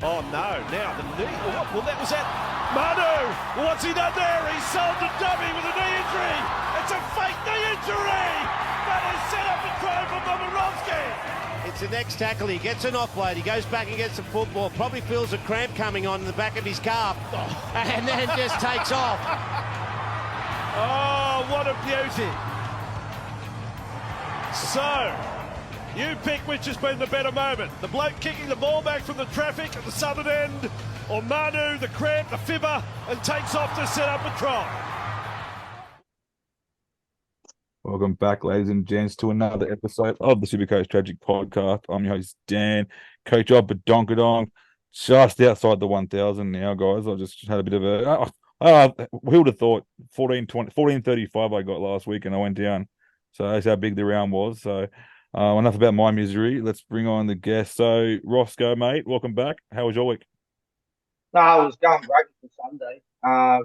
Oh no, now the knee. Well, that was it. Manu, what's he done there? He's sold the dummy with a knee injury. It's a fake knee injury. That is set up a try for Momirovski. It's the next tackle. He gets an offload. He goes back and gets the football. Probably feels a cramp coming on in the back of his calf. And then just takes off. Oh, what a beauty. So, you pick which has been the better moment. The bloke kicking the ball back from the traffic at the southern end, or Manu, the cramp, the fibber, and takes off to set up a try. Welcome back, ladies and gents, to another episode of the Supercoach Tragic Podcast. I'm your host, Dan, coach of Badonkadonk, just outside the 1,000 now, guys. I just had a bit of who would have thought 14:35 I got last week and I went down. So that's how big the round was. So enough about my misery. Let's bring on the guest. So, Roscoe, mate, welcome back. How was your week? No, I was going great for Sunday. I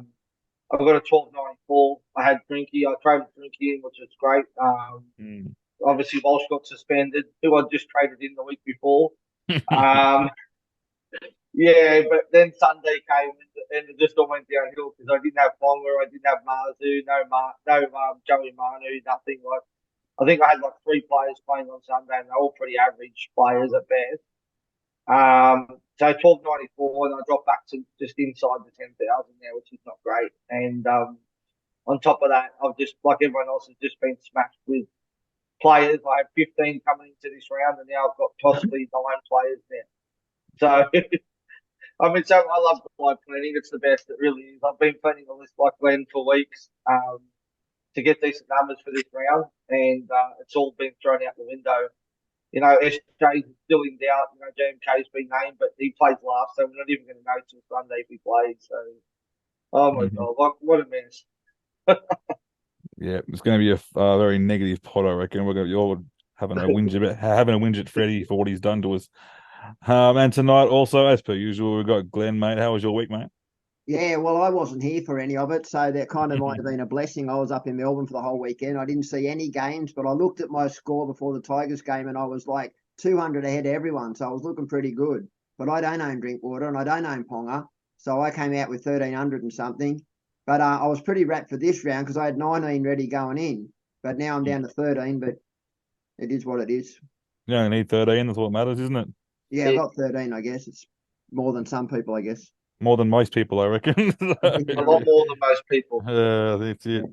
got a 12.94. I had Drinky. I traded Drinky in, which was great. Obviously, Walsh got suspended, who I just traded in the week before. Yeah, but then Sunday came and it just all went downhill because I didn't have Ponga, I didn't have Marzu, no Joey Manu, nothing like. I think I had like 3 players playing on Sunday, and they're all pretty average players at best. So 12.94, and I dropped back to just inside the 10,000 now, which is not great. And on top of that, I've just, like everyone else, has just been smashed with players. I have 15 coming into this round, and now I've got possibly 9 players now. So, I mean, so I love the live planning. It's the best. It really is. I've been planning a list like Glenn for weeks to get decent numbers for this round, and it's all been thrown out the window. You know, SJ's still in doubt. You know, JMK's been named, but he plays last, so we're not even going to know till Sunday if he plays. So, oh my God, what a mess. Yeah, it's going to be a very negative pod, I reckon. You're all having a whinge at Freddie for what he's done to us. And tonight, also, as per usual, we've got Glenn, mate. How was your week, mate? Yeah, well, I wasn't here for any of it, so that kind of might have been a blessing. I was up in Melbourne for the whole weekend. I didn't see any games, but I looked at my score before the Tigers game, and I was like 200 ahead of everyone, so I was looking pretty good. But I don't own Drinkwater, and I don't own Ponga, so I came out with 1,300 and something. But I was pretty wrapped for this round because I had 19 ready going in, but now I'm down to 13, but it is what it is. You only need 13, that's what matters, isn't it? Yeah, I got 13, I guess. It's more than some people, I guess. More than most people, I reckon. A lot more than most people. That's it.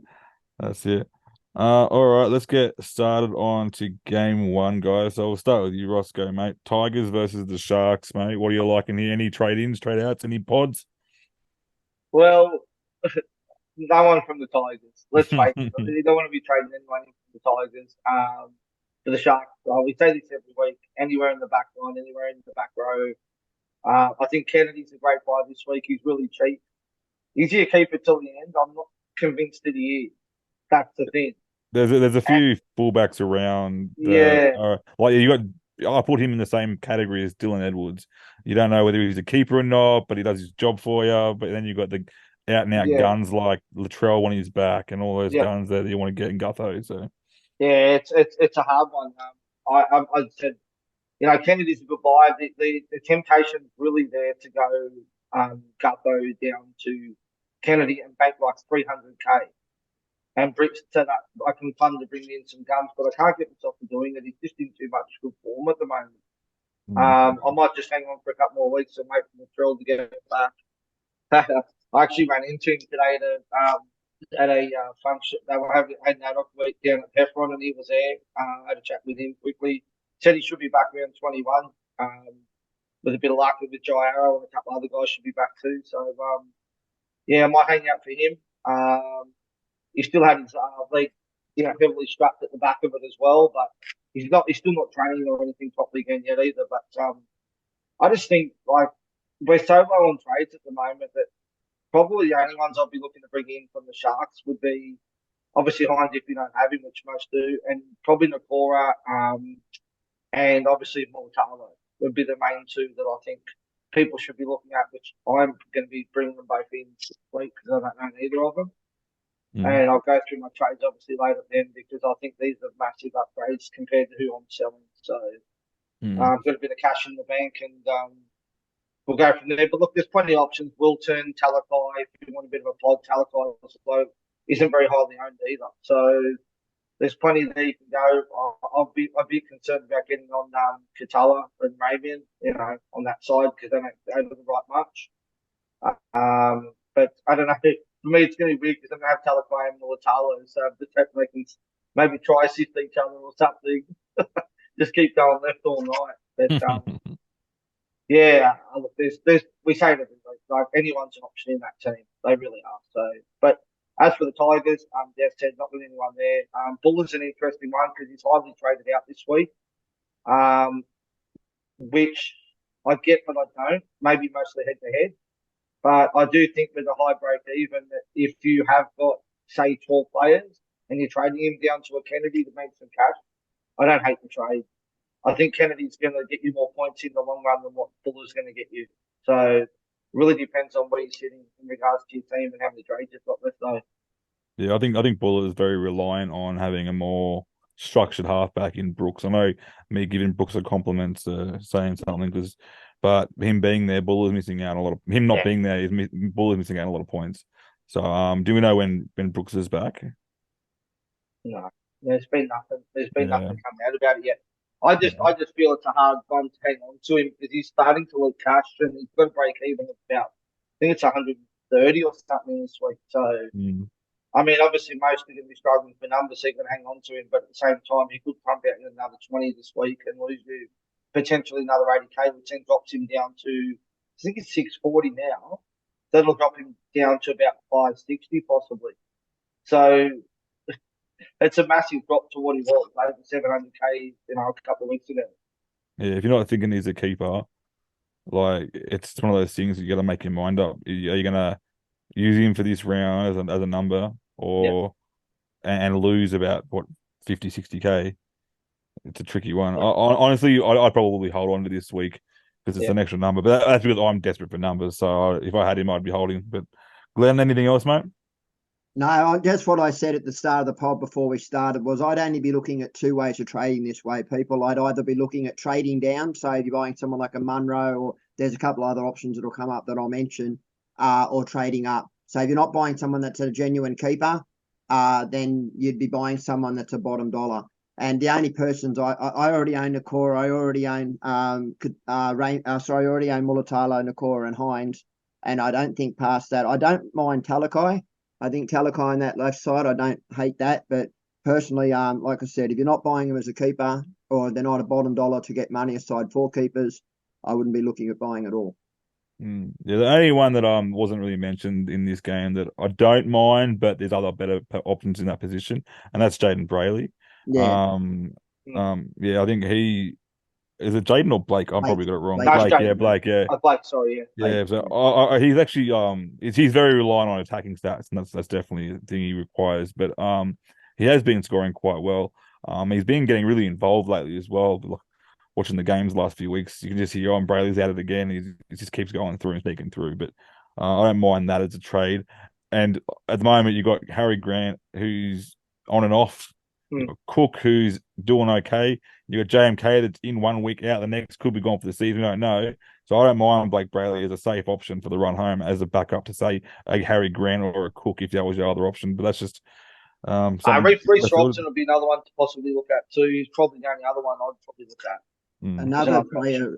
That's it. All right, let's get started on to game 1, guys. So we'll start with you, Roscoe, mate. Tigers versus the Sharks, mate. What are you liking here? Any trade-ins, trade-outs, any pods? Well, no one from the Tigers. Let's face it. You don't want to be trading anyone in from the Tigers. For the Sharks, we say this every week. Anywhere in the back line, anywhere in the back row. I think Kennedy's a great buy this week. He's really cheap. Is he a keeper till the end? I'm not convinced that he is. That's the thing. There's a few fullbacks around. Like you got. I put him in the same category as Dylan Edwards. You don't know whether he's a keeper or not, but he does his job for you. But then you've got the out and out guns like Latrell when he's back, and all those guns that you want to get in Gutho. So yeah, it's a hard one. I said, you know, Kennedy's a good buy. The temptation is really there to go Gutho down to Kennedy and bank like 300k. And so that I can fund to bring in some guns, but I can't get myself to doing it. He's just in too much good form at the moment. I might just hang on for a couple more weeks and wait for the thrill to get back. I actually ran into him today at a function. They were having an ad hoc week down at Heffron, and he was there. I had a chat with him quickly. Said he should be back around 21. With a bit of luck with Jai Arrow and a couple other guys should be back too. So I might hang out for him. He still had his leg, heavily strapped at the back of it as well, but he's still not training or anything properly again yet either. But I just think like we're so low on trades at the moment that probably the only ones I'll be looking to bring in from the Sharks would be obviously Hines if you don't have him, which most do, and probably Nakora, and obviously Mortalo would be the main 2 that I think people should be looking at, which I'm going to be bringing them both in this week because I don't know either of them. And I'll go through my trades obviously later then because I think these are massive upgrades compared to who I'm selling. So I've got a bit of cash in the bank and we'll go from there. But look, there's plenty of options. Wilton, Talakai, if you want a bit of a pod, Talakai also isn't very highly owned either. So there's plenty there you can go. I'd be concerned about getting on Katala and Ravian, on that side because they don't write much. But I don't know. For me, it's going to be weird because I'm going to have Talakai and Mulatalo, so just hope they can maybe try assist each other or something. Just keep going left all night. But yeah, look, there's we say it every week, like anyone's an option in that team. They really are. So, but as for the Tigers, Dev said not with anyone there. Buller's an interesting one because he's highly traded out this week, which I get, but I don't. Maybe mostly head to head. But I do think with a high break even, that if you have got, say, 12 players and you're trading him down to a Kennedy to make some cash, I don't hate the trade. I think Kennedy's going to get you more points in the long run than what Buller's going to get you. So it really depends on where you're sitting in regards to your team and how many trades you've got left, though. Yeah, I think Buller is very reliant on having a more structured halfback in Brooks. I know me giving Brooks a compliment, saying something, but him being there, Buller's missing out on a lot of him not being there. Buller's missing out on a lot of points. So, do we know when Brooks is back? No, there's been nothing. There's been nothing come out about it yet. I just feel it's a hard one to hang on to him because he's starting to look cash and he's got to break even at about, I think it's 130 or something this week. So, I mean, obviously most are going to be struggling for numbers, so you can hang on to him. But at the same time, he could pump out another 20 this week and lose you potentially another 80k, which then drops him down to, I think it's 640 now. That'll drop him down to about 560 possibly. So it's a massive drop to what he was, over 700k, a couple of weeks ago. Yeah, if you're not thinking he's a keeper, like it's one of those things you got to make your mind up. Are you gonna use him for this round as a number, or and lose about 50, 60k? It's a tricky one. Honestly, I'd probably hold on to this week because it's an extra number. But that's because I'm desperate for numbers. So if I had him, I'd be holding. But Glenn, anything else, mate? No, just what I said at the start of the pod before we started was I'd only be looking at two ways of trading this way, people. I'd either be looking at trading down, so if you're buying someone like a Munro, or there's a couple other options that'll come up that I'll mention, or trading up. So if you're not buying someone that's a genuine keeper, then you'd be buying someone that's a bottom dollar. And the only persons I already own Nakora, I already own I already own Mulatalo, Nakora, and Hines, and I don't think past that. I don't mind Talakai. I think Talakai on that left side, I don't hate that, but personally, like I said, if you're not buying them as a keeper or they're not a bottom dollar to get money aside for keepers, I wouldn't be looking at buying at all. Yeah, the only one that wasn't really mentioned in this game that I don't mind, but there's other better options in that position, and that's Jayden Brailey. Yeah. Yeah, I think he is it Jayden or Blake? I probably got it wrong. Blake, Blake, yeah. Blake, sorry, yeah. Yeah, so he's actually he's very reliant on attacking stats, and that's definitely the thing he requires. But he has been scoring quite well. He's been getting really involved lately as well. Watching the games the last few weeks, you can just hear Brailey's at it again. He just keeps going through and sneaking through. But I don't mind that as a trade. And at the moment, you've got Harry Grant, who's on and off. Cook, who's doing okay. You got JMK that's in 1 week out, the next could be gone for the season. We don't know. So I don't mind Blake Brailey as a safe option for the run home as a backup to say a Harry Grant or a Cook if that was your other option. But that's just Reece Robson would be another one to possibly look at too. He's probably the only other one I'd probably look at. Another player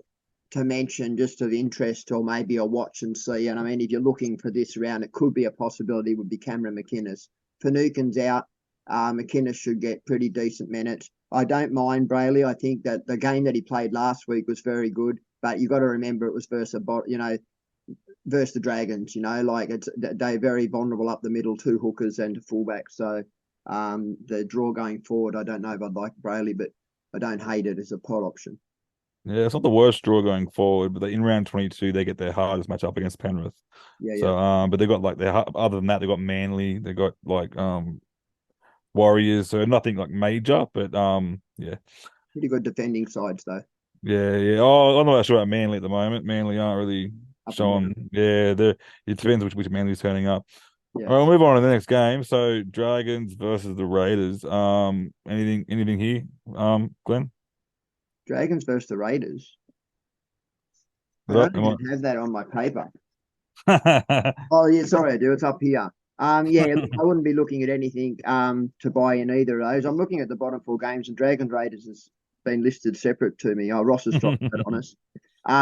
to mention just of interest or maybe a watch and see. And I mean, if you're looking for this round, it could be a possibility would be Cameron McInnes. Finucane's out. McInnes should get pretty decent minutes. I don't mind Brailey. I think that the game that he played last week was very good, but you got to remember it was versus the Dragons. Like they're very vulnerable up the middle, two hookers and a fullback. So the draw going forward, I don't know if I'd like Brailey, but I don't hate it as a pot option. Yeah, it's not the worst draw going forward, but in round 22 they get their hardest match up against Penrith. Yeah. So but they got other than that they got Manly, they got Warriors, so nothing like major, but yeah. Pretty good defending sides though. Yeah. Oh, I'm not sure about Manly at the moment. Manly aren't really showing. Yeah, it depends which Manly's turning up. Yeah. All right, we'll move on to the next game. So Dragons versus the Raiders. Anything here, Glenn? Dragons versus the Raiders. I don't even have that on my paper. I... Oh yeah, sorry, I do. It's up here. Yeah, look, I wouldn't be looking at anything to buy in either of those. I'm looking at the bottom four games, and Dragons Raiders has been listed separate to me. Oh, Ross has dropped that on us.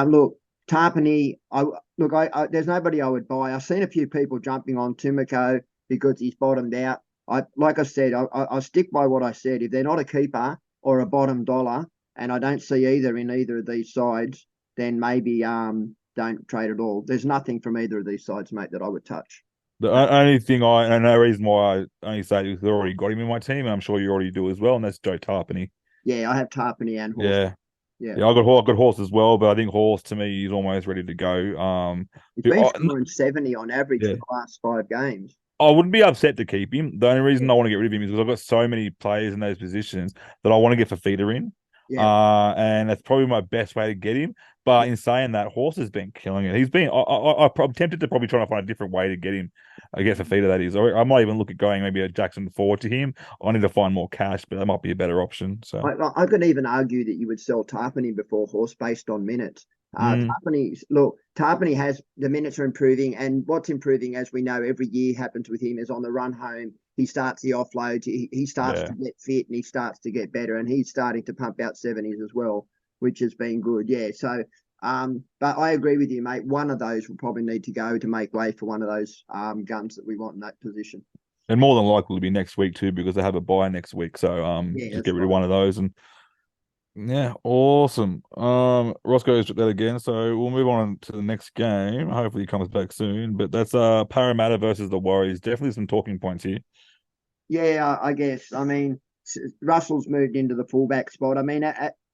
Look, Tarpany. There's nobody I would buy. I've seen a few people jumping on Timoko because he's bottomed out. Like I said, I stick by what I said. If they're not a keeper or a bottom dollar, and I don't see either in either of these sides, then maybe don't trade at all. There's nothing from either of these sides, mate, that I would touch. only thing and the reason why I only say is I already got him in my team, and I'm sure you already do as well, and that's Joe Tarpany. Yeah, I have Tarpany and Horse. Yeah. Yeah, I got Horse as well, but I think Horse to me is almost ready to go. He's been scoring 70 on average Yeah. for the last 5 games. I wouldn't be upset to keep him. The only reason I want to get rid of him is because I've got so many players in those positions that I want to get Fafita in. Yeah. And that's probably my best way to get him. But in saying that, Horse has been killing it. He's been. I'm tempted to probably try to find a different way to get him. I guess Fafita, that is. I might even look at going maybe a Jackson forward to him. I need to find more cash, but that might be a better option. So I could even argue that you would sell Tarpany before Horse based on minutes. Mm. Tarpany has the minutes are improving, and what's improving, as we know, every year happens with him is on the run home. He starts the offloads, he starts to get fit, and he starts to get better, and he's starting to pump out 70s as well, which has been good. Yeah, so but I agree with you, mate. One of those will probably need to go to make way for one of those guns that we want in that position. And more than likely to be next week too, because they have a bye next week. So just get rid of one of those. And yeah, awesome. Roscoe's took that again, so we'll move on to the next game. Hopefully he comes back soon. But that's Parramatta versus the Warriors. Definitely some talking points here. Yeah, I guess. I mean, Russell's moved into the fullback spot. I mean,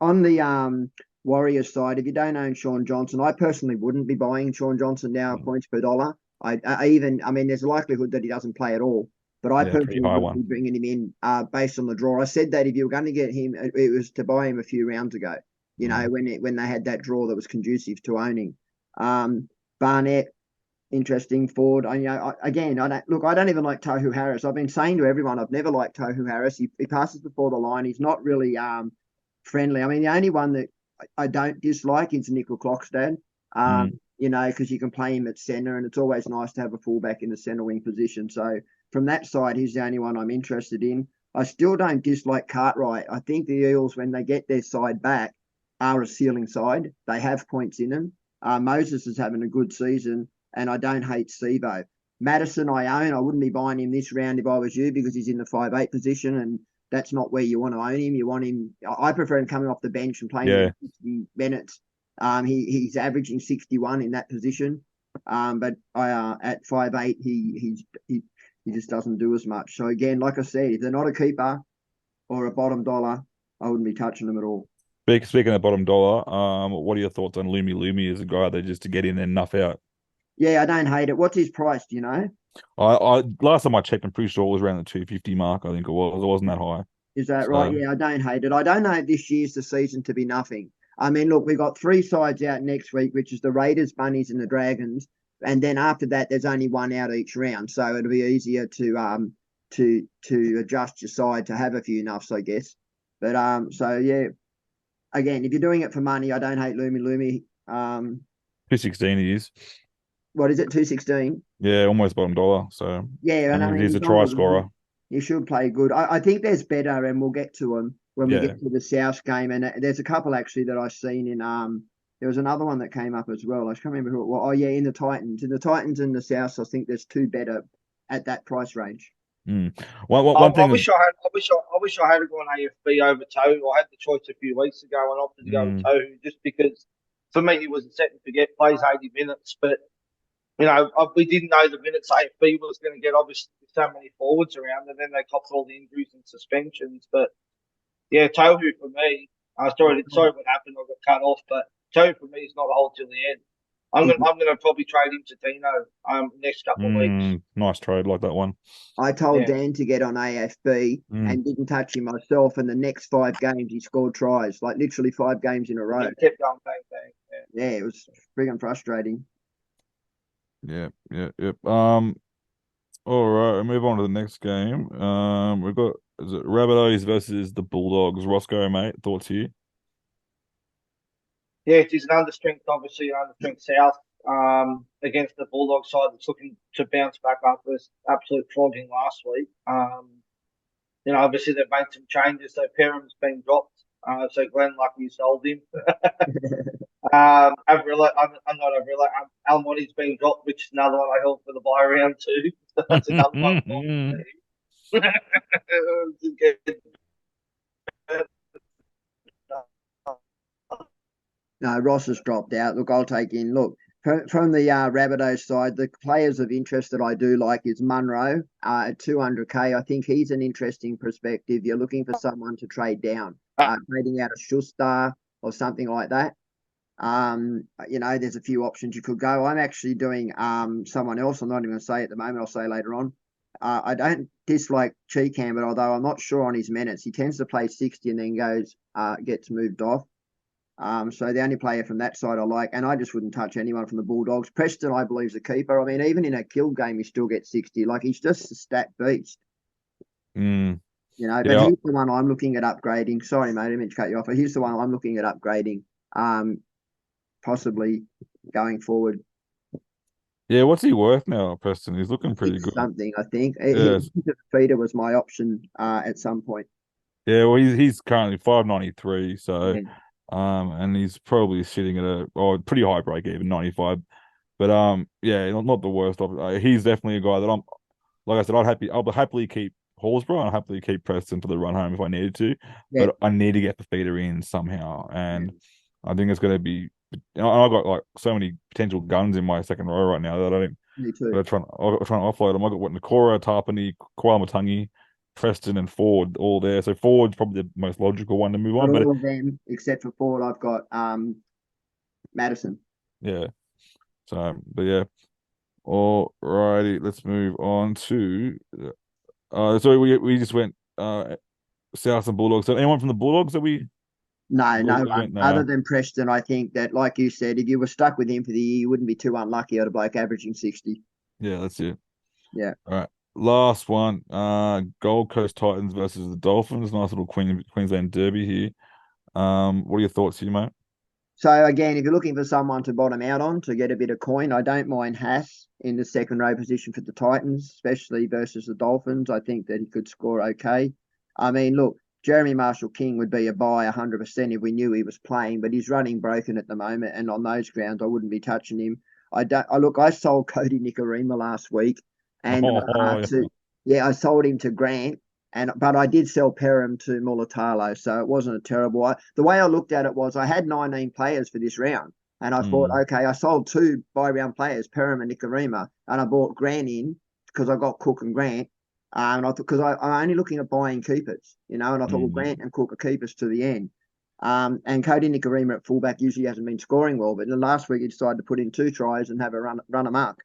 on the Warriors side, if you don't own Sean Johnson, I personally wouldn't be buying Sean Johnson now points per dollar. I mean, there's a likelihood that he doesn't play at all. But I personally would be bringing him in based on the draw. I said that if you were going to get him, it was to buy him a few rounds ago, you know, when they had that draw that was conducive to owning. Barnett, interesting forward. I don't even like Tohu Harris. I've been saying to everyone, I've never liked Tohu Harris. He passes before the line. He's not really friendly. I mean, the only one that I don't dislike is Nickel Clockstad. You know, because you can play him at centre, and it's always nice to have a fullback in the centre wing position. So from that side, he's the only one I'm interested in. I still don't dislike Cartwright. I think the Eels, when they get their side back, are a ceiling side. They have points in them. Moses is having a good season, and I don't hate Sevo. Madison I own. I wouldn't be buying him this round if I was you, because he's in the 5'8" position, and that's not where you want to own him. You want him. I prefer him coming off the bench and playing 60 minutes. He's averaging 61 in that position, but at 5'8", he just doesn't do as much. So again, like I said, if they're not a keeper or a bottom dollar, I wouldn't be touching them at all. Speaking of bottom dollar, what are your thoughts on Lumi as a guy that just to get in and nuff out? Yeah, I don't hate it. What's his price? Do you know? I last time I checked, I'm pretty sure it was around the 250 mark. I think it was. It wasn't that high. Is that right? Yeah, I don't hate it. I don't know if this year's the season to be nothing. I mean, look, we've got 3 sides out next week, which is the Raiders, Bunnies, and the Dragons. And then after that, there's only one out each round. So it'll be easier to adjust your side to have a few nuffs, I guess. But so yeah, again, if you're doing it for money, I don't hate Lumi. 216 he is. What is it? 216? Yeah, almost bottom dollar. So yeah, I mean, he's a try scorer. He should play good. I think there's better, and we'll get to him when we get to the South game. And there's a couple actually that I've seen in there was another one that came up as well. I can't remember who it was. Oh yeah, in the Titans. In the Titans and the South, I think there's 2 better at that price range. One thing. I wish I had gone AFB over Tohu. I had the choice a few weeks ago and opted to go with Tohu just because for me he was a set and forget, plays 80 minutes, but you know, we didn't know the minutes AFB was going to get, obviously, so many forwards around, and then they copped all the injuries and suspensions. But yeah, Tohu for me, sorry what happened, I got cut off, but Tohu for me is not a hold till the end. I'm gonna probably trade him to Tino next couple of weeks. Nice trade, like that one. I told Dan to get on AFB and didn't touch him myself, and the next 5 games he scored tries, like literally 5 games in a row. He kept going bang bang. Yeah, it was friggin' frustrating. Yep. All right, we'll move on to the next game. We've got Rabbitohs versus the Bulldogs. Roscoe, mate, thoughts here? Yeah, it is an understrength, obviously, an understrength South against the Bulldogs side that's looking to bounce back after this absolute flogging last week. Obviously they've made some changes. So Perham's been dropped. So Glenn Lucky sold him. Avrilla, I'm not Avrilla. Almonte's been dropped, which is another one I held for the buy round too. So that's another one. No, Ross has dropped out. Look, I'll take in. Look, from the Rabbitohs side, the players of interest that I do like is Munro at 200k. I think he's an interesting perspective. You're looking for someone to trade down, trading out of Schuster or something like that. There's a few options you could go. I'm actually doing someone else. I'm not even going to say at the moment. I'll say later on. I don't dislike Cheekham, but although I'm not sure on his minutes, he tends to play 60 and then gets moved off. So the only player from that side I like, and I just wouldn't touch anyone from the Bulldogs. Preston, I believe, is a keeper. I mean, even in a kill game, he still gets 60. Like, he's just a stat beast. Mm. But here's the one I'm looking at upgrading. Sorry, mate, I didn't mean to cut you off. But here's the one I'm looking at upgrading, possibly going forward. Yeah, what's he worth now, Preston? He's looking pretty good. Something, I think. Yes. Feeder was my option at some point. Yeah, well, he's currently 593, so... Yeah. And he's probably sitting at a pretty high break even, 95. But yeah, not the worst. He's definitely a guy that like I said, I'll happily keep Horsburgh and I'll happily keep Preston for the run home if I needed to. Yeah. But I need to get the feeder in somehow, and I think it's going to be. I've got like so many potential guns in my second row right now that I don't. Me too. I'm trying to offload them. I've got Nakora, Tarpany, Kwamatangi, Preston and Ford all there. So Ford's probably the most logical one to move on. But all of them, except for Ford, I've got Madison. Yeah. So, but yeah. All righty, let's move on to. So we just went South and Bulldogs. So anyone from the Bulldogs that we? No. Other than Preston, I think that, like you said, if you were stuck with him for the year, you wouldn't be too unlucky at a bloke averaging 60. Yeah, that's it. Yeah. All right. Last one, Gold Coast Titans versus the Dolphins. Nice little Queensland derby here. What are your thoughts here, mate? So again, if you're looking for someone to bottom out on to get a bit of coin, I don't mind Haas in the second row position for the Titans, especially versus the Dolphins. I think that he could score okay. I mean, look, Jeremy Marshall-King would be a buy 100% if we knew he was playing, but he's running broken at the moment, and on those grounds, I wouldn't be touching him. I sold Cody Nikorima last week. And I sold him to Grant, but I did sell Perham to Mulatalo, so it wasn't a terrible. The way I looked at it was I had 19 players for this round, and I thought, okay, I sold 2 buy-round players, Perham and Nikorima, and I bought Grant in because I got Cook and Grant, and I thought because I'm only looking at buying keepers, and I thought, well, Grant and Cook are keepers to the end. And Cody Nikorima at fullback usually hasn't been scoring well, but last week he decided to put in 2 tries and have a run amok.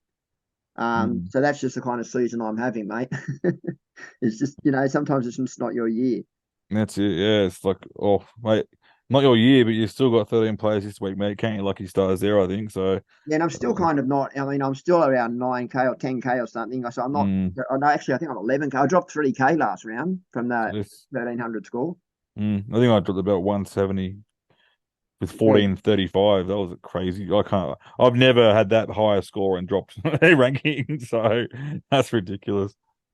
So that's just the kind of season I'm having, mate. It's just, sometimes it's just not your year. That's it. Yeah, it's like, oh, mate, not your year, but you've still got 13 players this week, mate. Can't you lucky stars there, I think. So yeah, and I'm still kind of not. I mean, I'm still around 9k or 10k or something. So I'm not. No, actually, I think I'm 11k. I dropped 3k last round from that 1300 score. I think I dropped about 170 with 1435. That was crazy. I've never had that high a score and dropped a ranking, so that's ridiculous.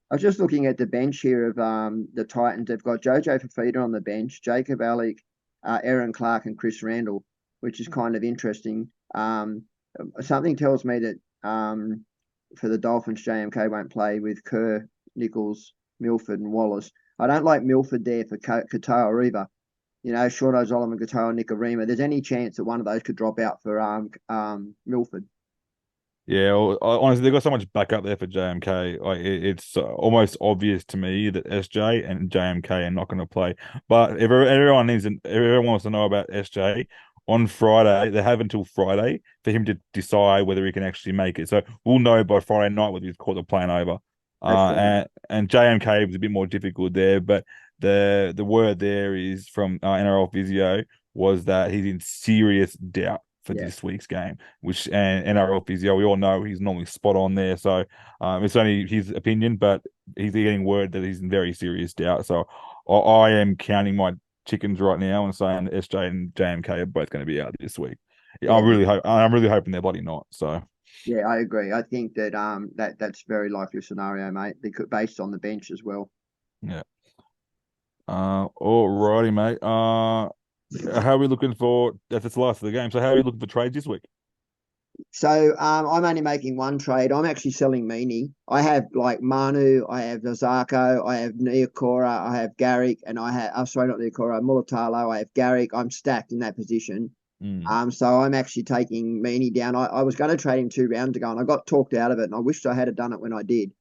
I was just looking at the bench here of the Titans. They've got Jojo Fafita on the bench, Jacob Alec, Aaron Clark, and Chris Randall, which is kind of interesting. Something tells me that for the Dolphins, JMK won't play with Kerr, Nichols, Milford, and Wallace. I don't like Milford there for Katoa either. Shorto, Zolomon, Katoa, Nikorima. There's any chance that one of those could drop out for Milford. Yeah, well, honestly, they've got so much backup there for JMK. Like it's almost obvious to me that SJ and JMK are not going to play. But if everyone wants to know about SJ on Friday, they have until Friday for him to decide whether he can actually make it. So we'll know by Friday night whether he's caught the plane over. And JMK was a bit more difficult there, but the word there is from NRL Physio was that he's in serious doubt for this week's game, which and NRL Physio, we all know he's normally spot on there. So it's only his opinion, but he's getting word that he's in very serious doubt. So I am counting my chickens right now and saying SJ and JMK are both going to be out this week. Yeah. I'm really hoping they're bloody not. So Yeah, I agree. I think that that's a very likely scenario, mate, based on the bench as well. yeah. All righty, mate. How are we looking for? That's the last of the game. So how are we looking for trades this week? So I'm only making one trade. I'm actually selling Meany. I have like Manu, I have Zarko, I have Niokora, I have Garrick, and I have sorry, not Niokora, Mulatalo, I have Garrick. I'm stacked in that position. So I'm actually taking Meany down. I was going to trade him 2 rounds ago, and I got talked out of it, and I wished I had done it when I did.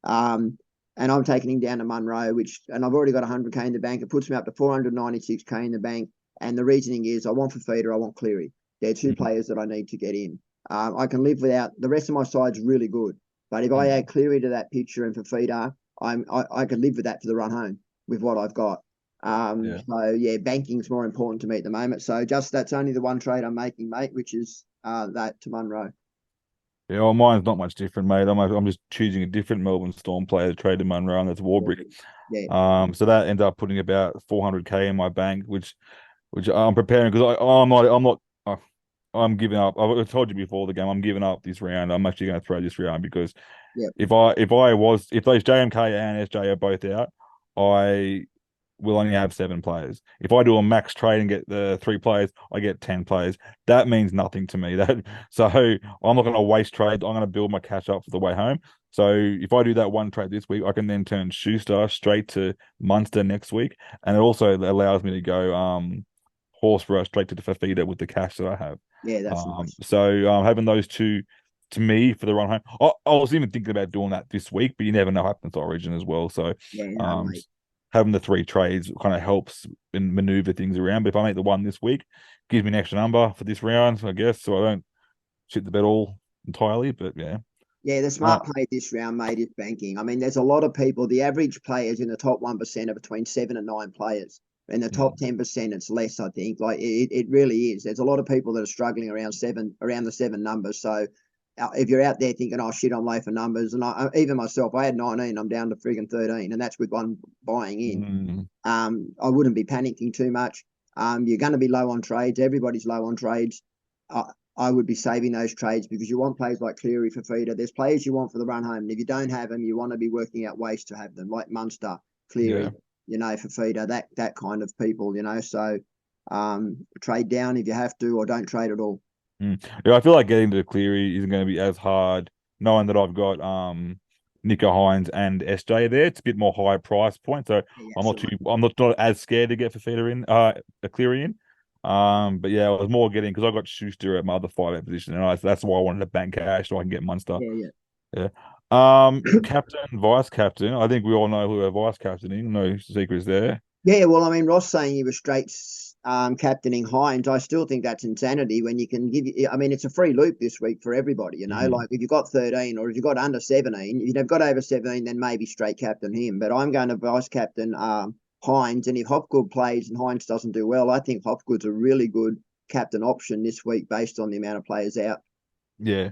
And I'm taking him down to Munro, and I've already got 100k in the bank. It puts me up to 496k in the bank. And the reasoning is I want Fafita, I want Cleary. They're 2 players that I need to get in. I can live without the rest of my side's really good, but if I add Cleary to that picture and Fafita, I could live with that for the run home with what I've got. So yeah, banking's more important to me at the moment. So that's only the one trade I'm making, mate, which is that to Munro. Yeah, well, mine's not much different, mate. I'm just choosing a different Melbourne Storm player to trade to Munro, and that's Warbrick. Yeah. So that ends up putting about 400k in my bank, which I'm preparing because I'm giving up. I've told you before the game. I'm giving up this round. I'm actually going to throw this round because if those JMK and SJ are both out, I will only have 7 players. If I do a max trade and get the 3 players, I get 10 players. That means nothing to me. So I'm not going to waste trades. I'm going to build my cash up for the way home. So if I do that one trade this week, I can then turn Schuster straight to Munster next week, and it also allows me to go Horsburgh straight to the Fafita with the cash that I have. Yeah, that's nice. So having those 2 to me for the run home. I was even thinking about doing that this week, but you never know what happens to Origin as well. So having the 3 trades kind of helps and maneuver things around. But if I make the one this week, gives me an extra number for this round, I guess, so I don't shit the bed all entirely. But yeah. Yeah, the smart play this round, mate, is banking. I mean, there's a lot of people. The average players in the top 1% are between 7 and 9 players. In the top 10%, it's less, I think. Like it really is. There's a lot of people that are struggling around the 7 numbers. So if you're out there thinking, oh shit, I'm low for numbers, and even myself, I had 19, I'm down to friggin' 13, and that's with one buying in. I wouldn't be panicking too much. You're going to be low on trades. Everybody's low on trades. I would be saving those trades because you want players like Cleary, Fafita. There's players you want for the run home, and if you don't have them, you want to be working out ways to have them, like Munster, Cleary. Yeah. Fafita, that kind of people, so trade down if you have to, or don't trade at all. Yeah, I feel like getting to Cleary isn't going to be as hard, knowing that I've got Nico Hines and SJ there. It's a bit more high price point, so I'm not as scared to get Fafita in, a Cleary in. But yeah, I was more getting because I got Schuster at my other 5 position, and that's why I wanted to bank cash so I can get Munster. Yeah. Captain, vice captain. I think we all know who our vice captaining. No secrets there. Yeah, well, I mean, Ross saying he was straight captaining Hines. I still think that's insanity when you can I mean, it's a free loop this week for everybody, like if you've got 13 or if you've got under 17, if you've got over 17, then maybe straight captain him. But I'm going to vice captain Hines, and if Hopgood plays and Hines doesn't do well, I think Hopgood's a really good captain option this week based on the amount of players out. Yeah.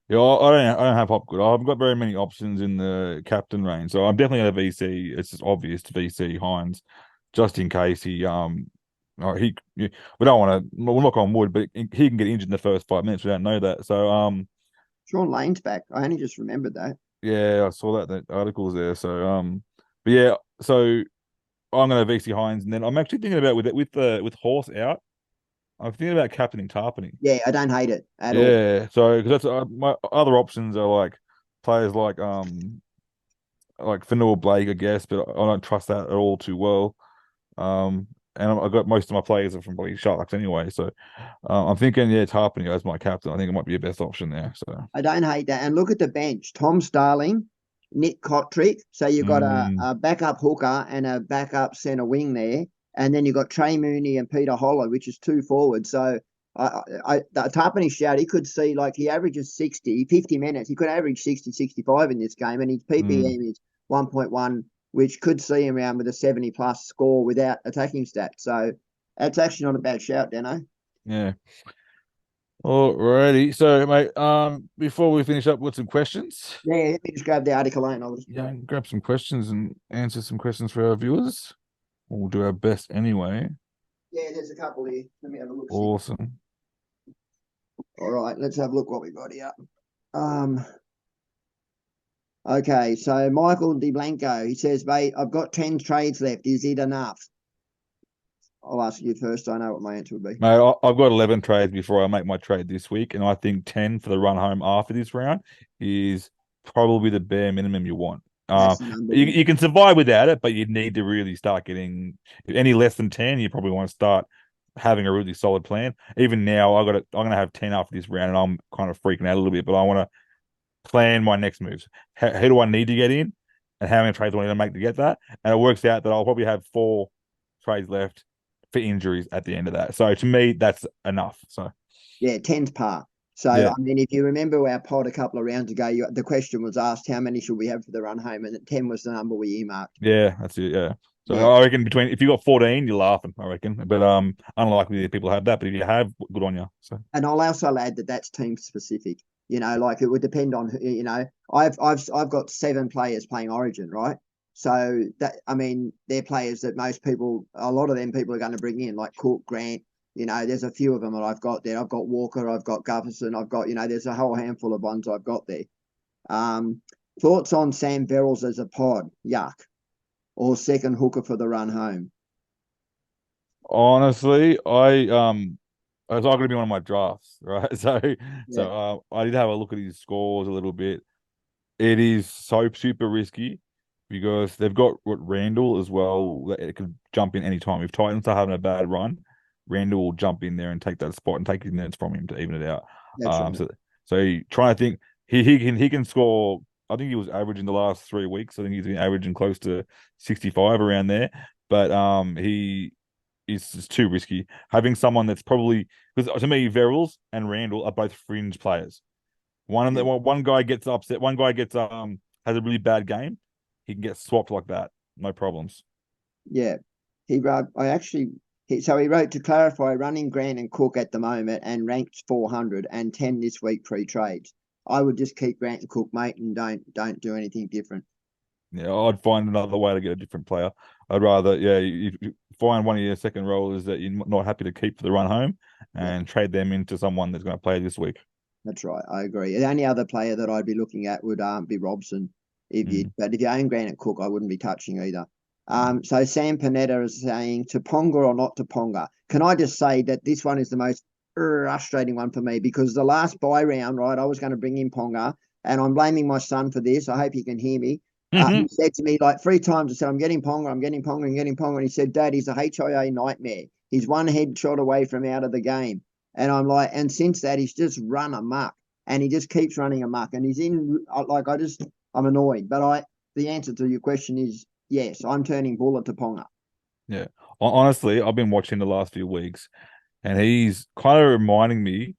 Yeah, I don't have Hopgood. I haven't got very many options in the captain range, so I'm definitely going to VC. It's just obvious to VC Hines, just in case we don't want to. We'll knock on wood, but he can get injured in the first 5 minutes. We don't know that. So Sean Lane's back. I only just remembered that. Yeah, I saw that article's there. So but yeah, so I'm going to VC Hines, and then I'm actually thinking about with Horse out. I'm thinking about captaining Tarpany. Yeah, I don't hate it at all. Yeah, so because that's my other options are like players like Fanua Blake, I guess, but I don't trust that at all too well. And I got most of my players are from probably Sharks anyway, so I'm thinking Tarpany as my captain. I think it might be a best option there. So I don't hate that. And look at the bench: Tom Starling, Nick Kotrick. So you've got a backup hooker and a backup centre wing there. And then you've got Trey Mooney and Peter Holler, which is 2 forwards. So the Tarpany shout, he could see like he averages 50 minutes. He could average 60, 65 in this game. And his PPM is 1.1, which could see him around with a 70-plus score without attacking stats. So that's actually not a bad shout, Dano. Yeah. Alrighty. So, mate, before we finish up with some questions. Yeah, let me just grab the article and I'll just... grab some questions and answer some questions for our viewers. We'll do our best anyway. Yeah, there's a couple here. Let me have a look. Awesome. All right, let's have a look what we got here. Okay, so Michael DeBlanco, he says, mate, I've got 10 trades left. Is it enough? I'll ask you first. I know what my answer would be. Mate, I've got 11 trades before I make my trade this week, and I think 10 for the run home after this round is probably the bare minimum you want. That's the number. You can survive without it, but you need to really start getting any less than 10. You probably want to start having a really solid plan. Even now, I'm gonna have 10 after this round, and I'm kind of freaking out a little bit, but I want to plan my next moves. Who do I need to get in, and how many trades do I need to make to get that? And it works out that I'll probably have 4 trades left for injuries at the end of that. So to me, that's enough. So yeah, 10's par. So yeah. I mean, if you remember our pod a couple of rounds ago, the question was asked, how many should we have for the run home? And 10 was the number we earmarked. Yeah, that's it. Yeah. So Yeah. I reckon if you got 14, you're laughing. I reckon, but unlikely that people have that. But if you have, good on you. So And I'll also add that that's team specific. You know, like it would depend on, you know, I've got 7 players playing Origin, right? So that, I mean, they're players that most people, a lot of them people are going to bring in, like Cook, Grant. You know, there's a few of them that I've got there. I've got Walker, I've got Gufferson, I've got, you know, there's a whole handful of ones I've got there. Thoughts on Sam Verrills as a pod? Yuck. Or second hooker for the run home? honestly, I was not going to be one of my drafts, right? So I did have a look at his scores a little bit. It is so super risky because they've got Randall as well that it could jump in any time. If Titans are having a bad run, Randall will jump in there and take that spot and take his minutes from him to even it out. Right. So trying to think he can score. I think he was averaging the last 3 weeks. I think he's been averaging close to 65 around there. But he is just too risky. Having someone that's probably, because to me, Verrills and Randall are both fringe players. One guy gets upset. One guy gets has a really bad game. He can get swapped like that, no problems. Yeah, he wrote. So he wrote, to clarify, running Grant and Cook at the moment and ranked 400 and 10 this week pre-trades. I would just keep Grant and Cook, mate, and don't do anything different. Yeah, I'd find another way to get a different player. I'd rather, you find one of your second rollers that you're not happy to keep for the run home and trade them into someone that's going to play this week. That's right. I agree. The only other player that I'd be looking at would be Robson. But if you own Grant and Cook, I wouldn't be touching either. So Sam Panetta is saying, to Ponga or not to Ponga. Can I just say that this one is the most frustrating one for me, because the last bye round, right, I was going to bring in Ponga, and I'm blaming my son for this. I hope he can hear me. He said to me like 3 times, I said, I'm getting Ponga. And he said, Dad, he's a HIA nightmare. He's one headshot away from out of the game. And I'm like, and since that, he's just run amok, and he just keeps running amok, and he's in, like, I'm annoyed. But the answer to your question is yes, I'm turning Buller to Ponga. Yeah. Honestly, I've been watching the last few weeks, and he's kind of reminding me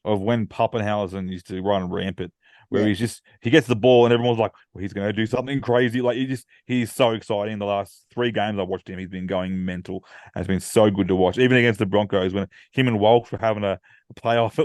of when Pappenhausen used to run rampant, where he gets the ball and everyone's like, well, he's going to do something crazy. Like he's so exciting. The last 3 games I've watched him, he's been going mental. And it's been so good to watch. Even against the Broncos, when him and Walsh were having a playoff,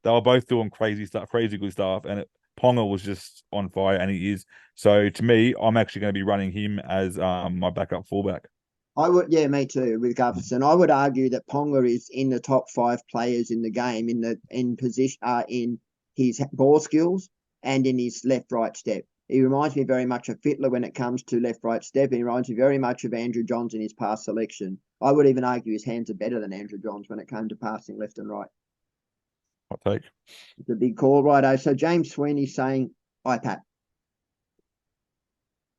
they were both doing crazy stuff, crazy good stuff. And Ponga was just on fire, and he is. So to me, I'm actually going to be running him as my backup fullback. I would, yeah, me too, with Gufferson. I would argue that Ponga is in the top 5 players in the game in position, in his ball skills and in his left-right step. He reminds me very much of Fittler when it comes to left-right step. He reminds me very much of Andrew Johns in his pass selection. I would even argue his hands are better than Andrew Johns when it came to passing left and right. Hot take. It's a big call, righto. So James Sweeney's saying IPAP.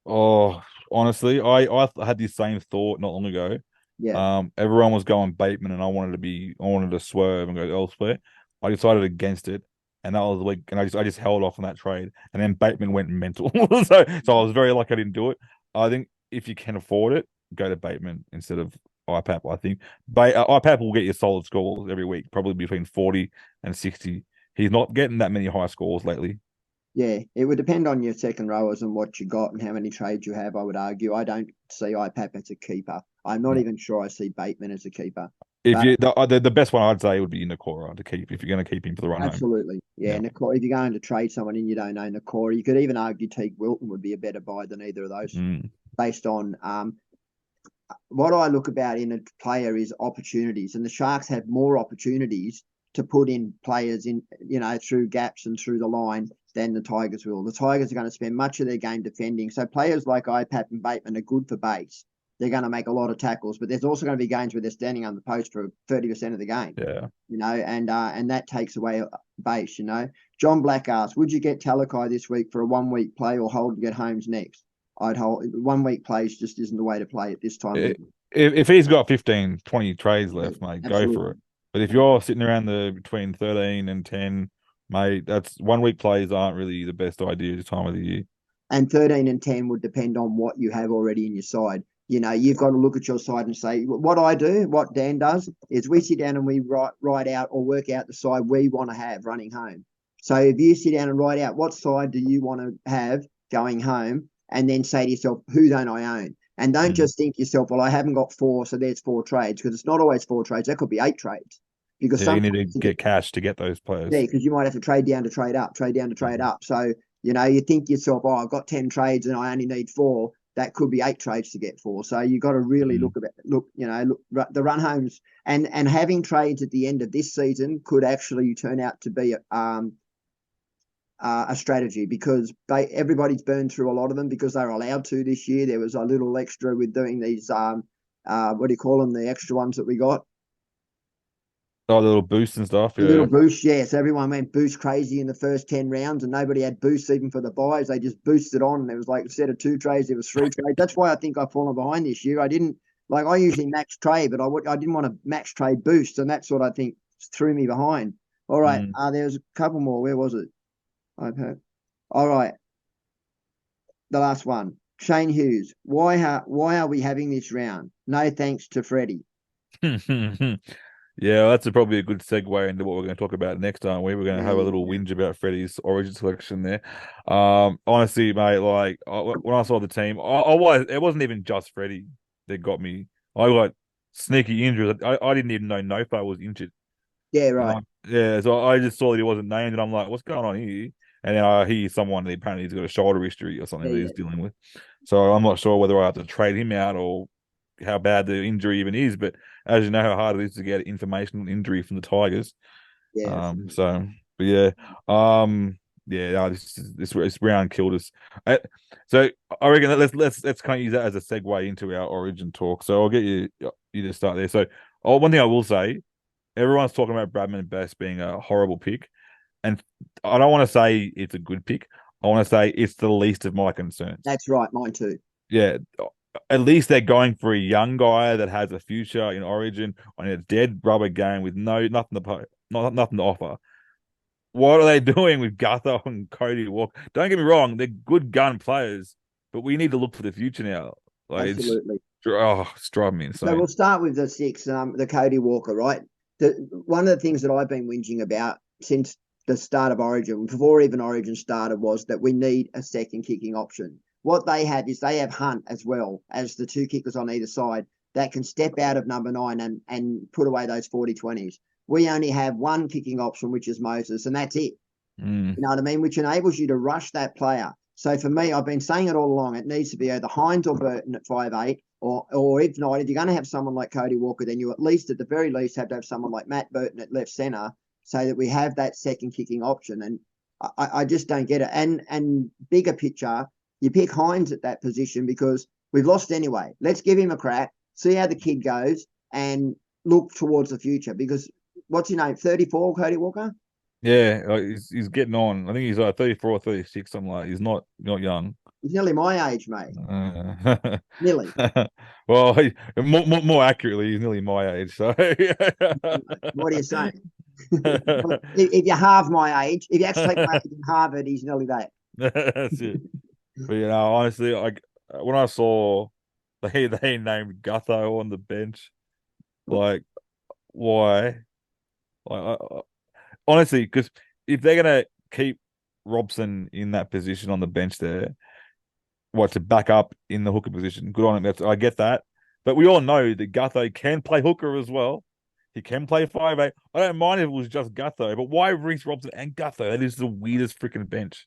Oh, honestly, I had the same thought not long ago. Yeah. Everyone was going Bateman, and I wanted to swerve and go elsewhere. I decided against it, and that was the week, and I just held off on that trade, and then Bateman went mental. so I was very lucky I didn't do it. I think if you can afford it, go to Bateman instead of IPAP. I think IPAP will get you solid scores every week, probably between 40 and 60. He's not getting that many high scores lately. Yeah, it would depend on your second rowers and what you got and how many trades you have, I would argue. I don't see IPAP as a keeper. I'm not even sure I see Bateman as a keeper. The best one I'd say would be Nakora to keep if you're going to keep him for the run home. Absolutely. Yeah. Nakora, if you're going to trade someone and you don't know Nakora, you could even argue Teague Wilton would be a better buy than either of those based on what I look about in a player is opportunities, and the Sharks have more opportunities to put in players in, through gaps and through the line than the Tigers will. The Tigers are going to spend much of their game defending. So players like IPAP and Bateman are good for base. They're going to make a lot of tackles, but there's also going to be games where they're standing on the post for 30% of the game. Yeah. And that takes away base, John Black asks, would you get Talakai this week for a 1 week play or hold and get Holmes next? I'd hold 1 week plays just isn't the way to play at this time. If he's got 15, 20 trades left, mate, Absolutely. go for it. But if you're sitting around between 13 and 10, mate, that's 1 week plays aren't really the best idea this time of the year. And 13 and 10 would depend on what you have already in your side. You've got to look at your side and say, what Dan does is we sit down and we write out or work out the side we want to have running home. So if you sit down and write out what side do you want to have going home, and then say to yourself, who don't I own? And don't just think to yourself, well, I haven't got 4, so there's 4 trades, because it's not always 4 trades. That could be 8 trades. Because you need to get cash to get those players. Yeah, because you might have to trade down to trade up, So, you think to yourself, I've got 10 trades and I only need 4. That could be 8 trades to get 4. So you've got to really look the run homes and having trades at the end of this season could actually turn out to be a strategy, because everybody's burned through a lot of them because they're allowed to this year. There was a little extra with doing these, what do you call them, the extra ones that we got? Oh, the little boosts and stuff. Yeah. Little boosts, yes. Everyone went boost crazy in the first 10 rounds, and nobody had boosts even for the buys. They just boosted on, and there was instead of 2 trades, there was 3 trades. That's why I think I've fallen behind this year. I didn't, I usually max trade, but I didn't want to max trade boost, and that's what I think threw me behind. All right, there's a couple more. Where was it? Okay. All right. The last one. Shane Hughes. Why are we having this round? No thanks to Freddie. Yeah, that's probably a good segue into what we're going to talk about next time. We're going to have a little whinge about Freddie's origin selection there. Honestly, mate, when I saw the team, it wasn't even just Freddie that got me. I got sneaky injuries. I didn't even know Nofo was injured. Yeah, right. So I just saw that he wasn't named, and I'm like, what's going on here? And then I hear someone that apparently he's got a shoulder history or something that he's dealing with. So I'm not sure whether I have to trade him out or how bad the injury even is. But as you know how hard it is to get information on injury from the Tigers. Yeah. This round killed us. So I reckon let's kind of use that as a segue into our origin talk. So I'll get you to start there. So one thing I will say, everyone's talking about Bradman Best being a horrible pick. And I don't want to say it's a good pick. I want to say it's the least of my concerns. That's right, mine too. Yeah, at least they're going for a young guy that has a future in Origin on a dead rubber game with nothing to offer. What are they doing with Gutho and Cody Walker? Don't get me wrong, they're good gun players, but we need to look for the future now. Absolutely. It's driving me insane. So we'll start with the 6, the Cody Walker, right? One of the things that I've been whinging about since the start of Origin, before even Origin started, was that we need a second kicking option. What they have is they have Hunt as well as the 2 kickers on either side that can step out of number 9 and put away those 40-20s. We only have 1 kicking option, which is Moses, and that's it. You know what I mean? Which enables you to rush that player. So for me, I've been saying it all along, it needs to be either Hines or Burton at 5'8", or if not, if you're going to have someone like Cody Walker, then you at the very least, have to have someone like Matt Burton at left centre, so that we have that second kicking option. And I just don't get it. And bigger picture, you pick Hines at that position because we've lost anyway. Let's give him a crack, see how the kid goes, and look towards the future. Because what's your name? 34, Cody Walker? Yeah, he's getting on. I think he's 34 or 36, something like that. He's not young. He's nearly my age, mate. Nearly. Well, more accurately, he's nearly my age. So, what are you saying? If you halve my age, if you actually take my age in Harvard, he's nearly that. That's it. But honestly, when I saw they named Gutho on the bench, why? Honestly, because if they're gonna keep Robson in that position on the bench there, to back up in the hooker position, good on him. I get that, but we all know that Gutho can play hooker as well. He can play 5'8". I don't mind if it was just Gutho, but why Reece Robson and Gutho? That is the weirdest freaking bench.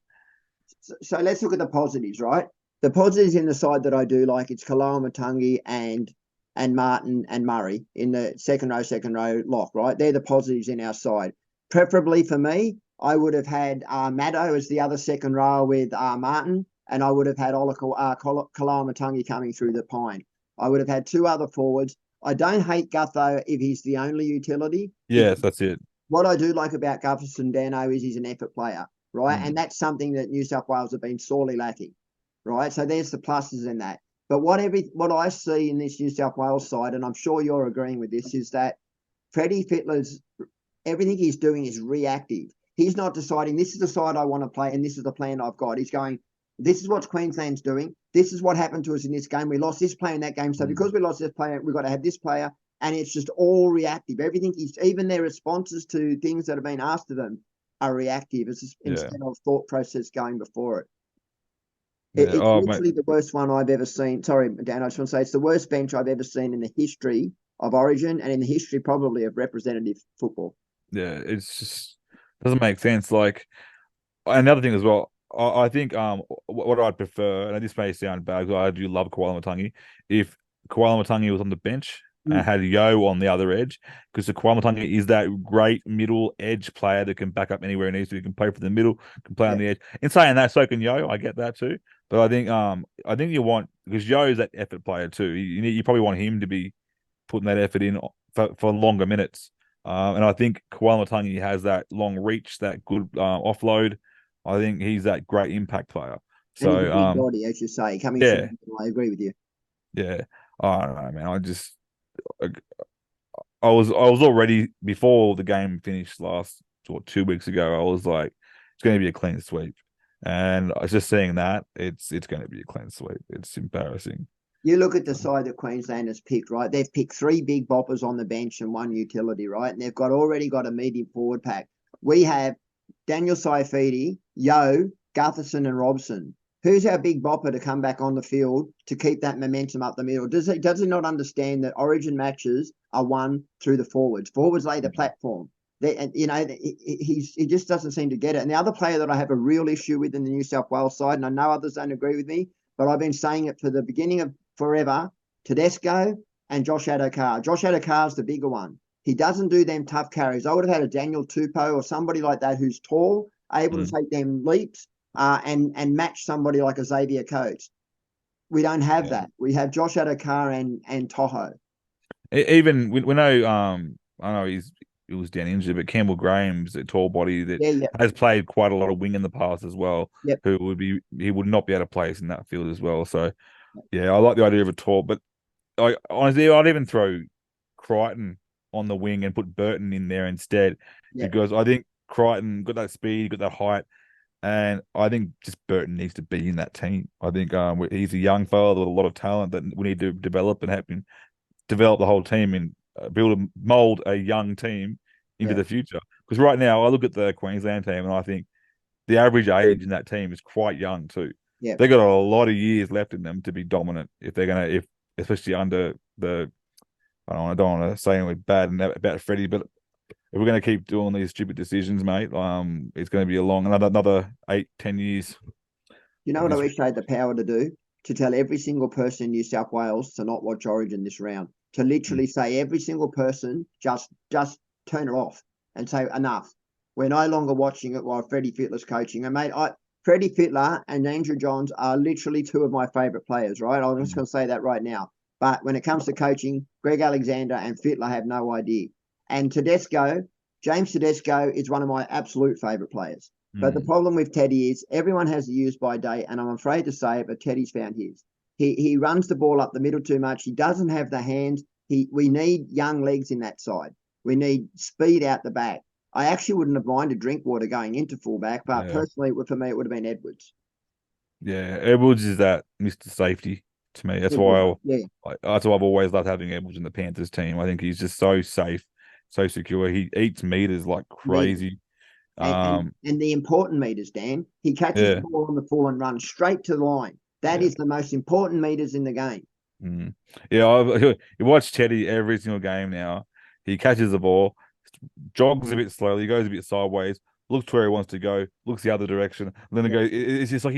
So let's look at the positives, right? The positives in the side that I do like, it's Kaloa Matangi and and Martin and Murray in the second row lock, right? They're the positives in our side. Preferably for me, I would have had Maddo as the other second row with Martin, and I would have had Kalamatangi coming through the Pine. I would have had two other forwards. I don't hate Gutho if he's the only utility. Yes, that's it. What I do like about Gutherson, Dano, is he's an effort player, right? And that's something that New South Wales have been sorely lacking, right? So there's the pluses in that. But what I see in this New South Wales side, and I'm sure you're agreeing with this, is that Freddie Fittler's everything he's doing is reactive. He's not deciding this is the side I want to play and this is the plan I've got. He's going, this is what Queensland's doing. This is what happened to us in this game. We lost this player in that game. So because we lost this player, we've got to have this player. And it's just all reactive. Everything is, even their responses to things that have been asked of them are reactive. It's just, instead of thought process going before it. It's literally the worst one I've ever seen. Sorry, Dan, I just want to say it's the worst bench I've ever seen in the history of Origin and in the history probably of representative football. Yeah, it's just doesn't make sense. Like another thing as well, I think what I'd prefer, and this may sound bad because I do love Kuala if Kuala was on the bench and had Yo on the other edge, because the Kuala is that great middle edge player that can back up anywhere he needs to. He can play for the middle, can play on the edge. In saying that, so can Yo. I get that too, but I think you want, because Yo is that effort player too. You probably want him to be putting that effort in for longer minutes. And I think Kuala has that long reach, that good offload. I think he's that great impact player. So and he's a big body, as you say, coming from, I agree with you. Yeah, I don't know, man. I was already, before the game finished 2 weeks ago, I was like, it's going to be a clean sweep, and I was just saying that it's going to be a clean sweep. It's embarrassing. You look at the side that Queensland has picked, right? They've picked 3 big boppers on the bench and 1 utility, right? And they've already got a medium forward pack. We have Daniel Saifidi, Yo, Gutherson and Robson. Who's our big bopper to come back on the field to keep that momentum up the middle? Does he not understand that Origin matches are won through the forwards? Forwards lay the platform. He just doesn't seem to get it. And the other player that I have a real issue with in the New South Wales side, and I know others don't agree with me, but I've been saying it for the beginning of forever, Tedesco and Josh Adokar. Josh Adokar's the bigger one. He doesn't do them tough carries. I would have had a Daniel Tupou or somebody like that who's tall, able to take them leaps and match somebody like a Xavier Coates. We don't have that. We have Josh Adokar and Toho. Even we know, I know he was down injured, but Campbell Graham's a tall body that has played quite a lot of wing in the past as well. Who he would not be able to place in that field as well. So yeah, I like the idea of a tall, but honestly, I'd even throw Crichton on the wing and put Burton in there instead, because I think Crichton got that speed, got that height, and I think just Burton needs to be in that team. I think he's a young fella with a lot of talent that we need to develop and help him develop the whole team and mold a young team into the future. Because right now, I look at the Queensland team and I think the average age in that team is quite young too. Yeah, they got a lot of years left in them to be dominant if they're gonna, especially under the. I don't want to say anything bad about Freddie, but if we're going to keep doing these stupid decisions, mate, it's going to be another 8-10 years. You know what I wish I had the power to do? To tell every single person in New South Wales to not watch Origin this round. To literally say every single person just turn it off and say enough. We're no longer watching it while Freddie Fittler's coaching. And mate, Freddie Fittler and Andrew Johns are literally 2 of my favourite players, right? I'm just going to say that right now. But when it comes to coaching, Greg Alexander and Fittler have no idea. And James Tedesco is one of my absolute favourite players. But the problem with Teddy is everyone has a use by date, and I'm afraid to say it, but Teddy's found his. He runs the ball up the middle too much. He doesn't have the hands. We need young legs in that side. We need speed out the back. I actually wouldn't have minded Drinkwater going into fullback, but personally, for me, it would have been Edwards. Yeah, Edwards is that Mr. Safety to me. That's why that's why I've always loved having Edwards in the Panthers team. I think he's just so safe, so secure. He eats meters like crazy. And the important meters, Dan. He catches the ball on the full and runs straight to the line. That is the most important meters in the game. Yeah, you watch Teddy every single game now. He catches the ball, jogs a bit slowly, goes a bit sideways, looks where he wants to go, looks the other direction, and then it goes. It's just like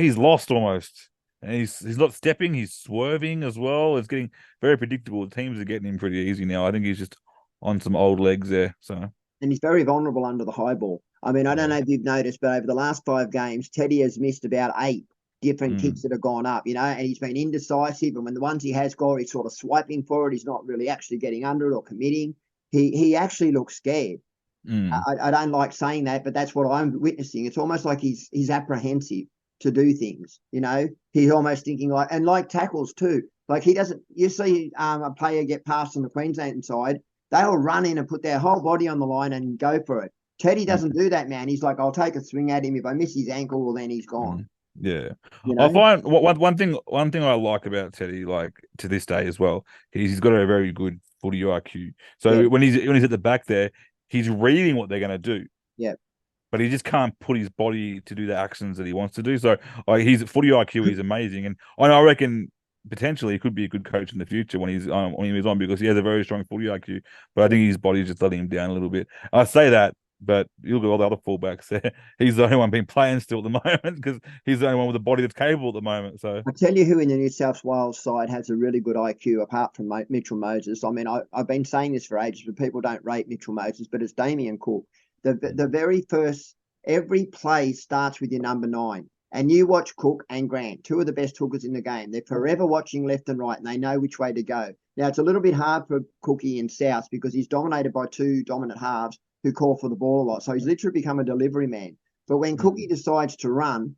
he's lost almost. And he's not stepping, he's swerving as well. It's getting very predictable. The teams are getting him pretty easy now. I think he's just on some old legs there. So And he's very vulnerable under the high ball. I mean, I don't know if you've noticed, but over the last 5 games, Teddy has missed about 8 different kicks that have gone up, and he's been indecisive. And when the ones he has got, he's sort of swiping for it. He's not really actually getting under it or committing. He actually looks scared. I don't like saying that, but that's what I'm witnessing. It's almost like he's apprehensive to do things. He's almost thinking like tackles too. Like he doesn't. You see a player get past on the Queensland side, they'll run in and put their whole body on the line and go for it. Teddy doesn't do that, man. He's like, I'll take a swing at him. If I miss his ankle, well, then he's gone. Yeah, I find one thing I like about Teddy, like to this day as well, he's got a very good footy IQ. So when he's at the back there, he's reading what they're going to do. Yeah. But he just can't put his body to do the actions that he wants to do. So his footy IQ is amazing, and I reckon potentially he could be a good coach in the future when he's on because he has a very strong footy IQ. But I think his body's just letting him down a little bit. I say that, but you look at all the other fullbacks there. He's the only one being playing still at the moment because he's the only one with a body that's capable at the moment. So I tell you who in the New South Wales side has a really good IQ apart from Mitchell Moses. I mean, I've been saying this for ages, but people don't rate Mitchell Moses, but it's Damien Cook. The very first, every play starts with your number 9. And you watch Cook and Grant, 2 of the best hookers in the game. They're forever watching left and right, and they know which way to go. Now, it's a little bit hard for Cookie in South because he's dominated by 2 dominant halves who call for the ball a lot. So he's literally become a delivery man. But when Cookie decides to run,